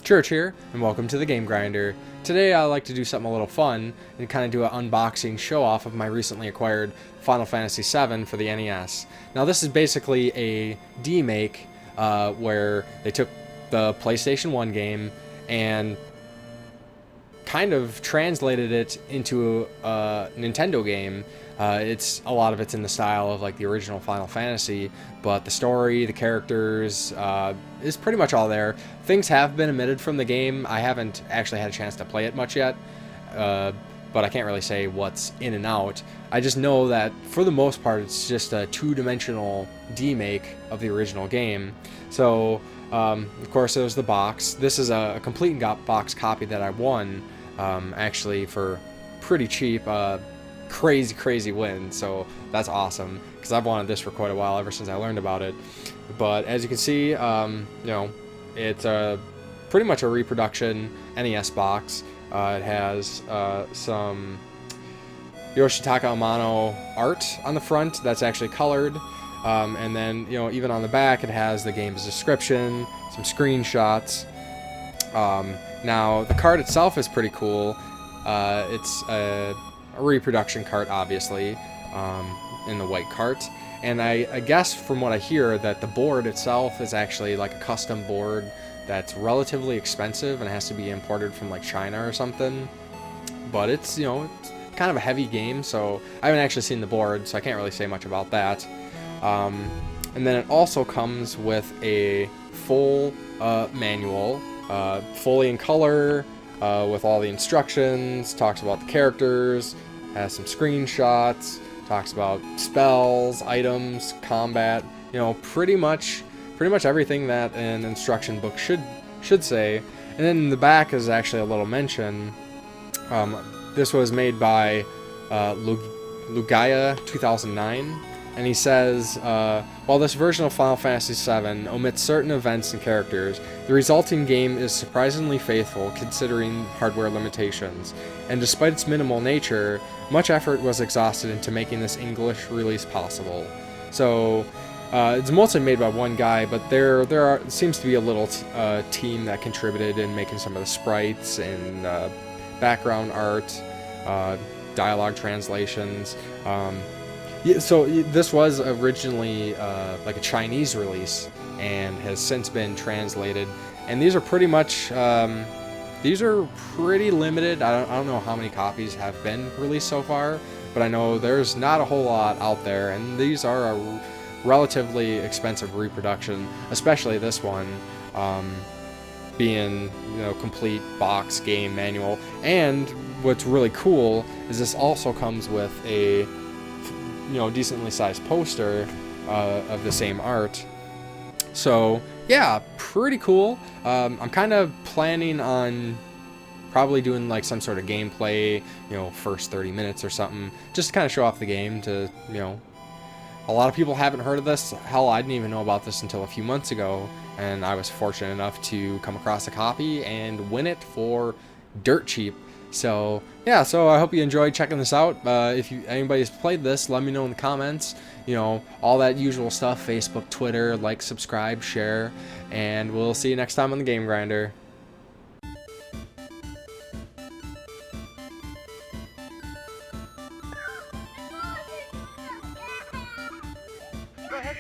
Church here, and welcome to the Game Grinder. Today I like to do something a little fun and kind of do an unboxing show-off of my recently acquired Final Fantasy VII for the NES. Now this is basically a demake where they took the PlayStation 1 game and kind of translated it into a Nintendo game. A lot of it's in the style of like the original Final Fantasy, but the story, the characters, is pretty much all there. Things have been omitted from the game. I haven't actually had a chance to play it much yet, but I can't really say what's in and out. I just know that for the most part it's just a two-dimensional demake of the original game. So of course there's the box. This is a complete box copy that I won actually for pretty cheap. Crazy win, so that's awesome because I've wanted this for quite a while, ever since I learned about it. But as you can see, it's pretty much a reproduction NES box. It has some Yoshitaka Amano art on the front that's actually colored, and then even on the back it has the game's description, some screenshots. Now the card itself is pretty cool. It's a reproduction cart, obviously, in the white cart, and I guess from what I hear that the board itself is actually like a custom board that's relatively expensive and has to be imported from like China or something. But it's it's kind of a heavy game, so I haven't actually seen the board, so I can't really say much about that. And then it also comes with a full manual, fully in color, with all the instructions, talks about the characters, has some screenshots, talks about spells, items, combat, pretty much everything that an instruction book should say. And then in the back is actually a little mention. This was made by Lugaya 2009. And he says, while this version of Final Fantasy VII omits certain events and characters, the resulting game is surprisingly faithful considering hardware limitations. And despite its minimal nature, much effort was exhausted into making this English release possible. So, it's mostly made by one guy, but there seems to be a little team that contributed in making some of the sprites and background art, dialogue translations. So this was originally like a Chinese release and has since been translated. And these are pretty much, these are pretty limited. I don't know how many copies have been released so far, but I know there's not a whole lot out there. And these are a relatively expensive reproduction, especially this one, being complete box game manual. And what's really cool is this also comes with a decently sized poster of the same art. So yeah, pretty cool. I'm kind of planning on probably doing like some sort of gameplay, first 30 minutes or something, just to kind of show off the game to, a lot of people haven't heard of this. Hell, I didn't even know about this until a few months ago, and I was fortunate enough to come across a copy and win it for dirt cheap. So yeah, so I hope you enjoyed checking this out. If anybody's played this, let me know in the comments. All that usual stuff: Facebook, Twitter, like, subscribe, share, and we'll see you next time on the Game Grinder. Go ahead,